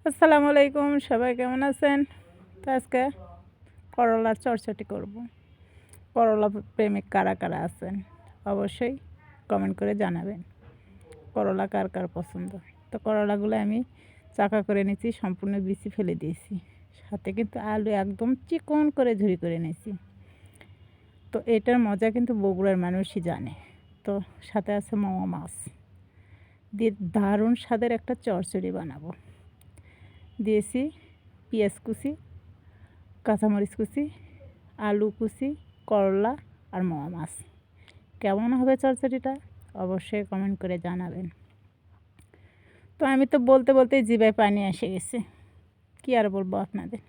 আসসালামু আলাইকুম, সবাই কেমন আছেন? তো আজকে করলার চটচটি করব। করলা প্রেমিক কারা কারা আছেন অবশ্যই কমেন্ট করে জানাবেন। করলা কার কার পছন্দ। তো করলাগুলো আমি চাকা করে নিয়েছি, সম্পূর্ণ বিচি ফেলে দিয়েছি। সাথে কিন্তু আলু একদম চিকন করে ঝুরি করে নিয়েছি। তো এটার মজা কিন্তু বগুড়ার মানুষই জানে। তো সাথে আছে মোয়া মাছ দিয়ে দারুণ স্বাদের একটা চচ্চড়ি বানাবো। দিয়েছি পেঁয়াজ কুচি, কাঁচামরিচ কুচি, আলু কুচি, করলা আর মোয়া মাছ। কেমন হবে চচ্চড়িটা অবশ্যই কমেন্ট করে জানাবেন। তো আমি তো বলতে বলতেই জিভে পানি এসে গেছে, কী আর বলবো আপনাদের।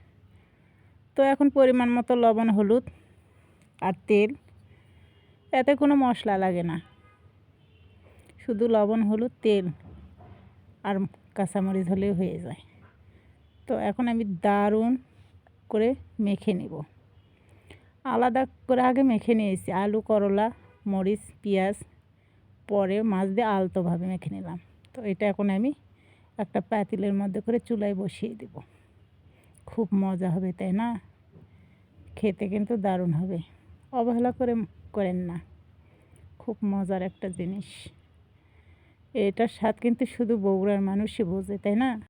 তো এখন পরিমাণ মতো লবণ, হলুদ আর তেল, এতে কোনো মশলা লাগে না, শুধু লবণ, হলুদ, তেল আর কাঁচামরিচ হলেই হয়ে যায়। তো এখন আমি দারুণ করে মেখে নেব। আলাদা করে আগে মেখে নিয়েছি আলু, করলা, মরিচ, পেঁয়াজ, পরে মাছ দিয়ে আলতোভাবে মেখে নিলাম। তো এটা এখন আমি একটা পাতিলের মধ্যে করে চুলায় বসিয়ে দেব। খুব মজা হবে, তাই না? খেতে কিন্তু দারুণ হবে, অবহেলা করেন না, খুব মজার একটা জিনিস। এটার স্বাদ কিন্তু শুধু বগুড়ার মানুষই বোঝে, তাই না?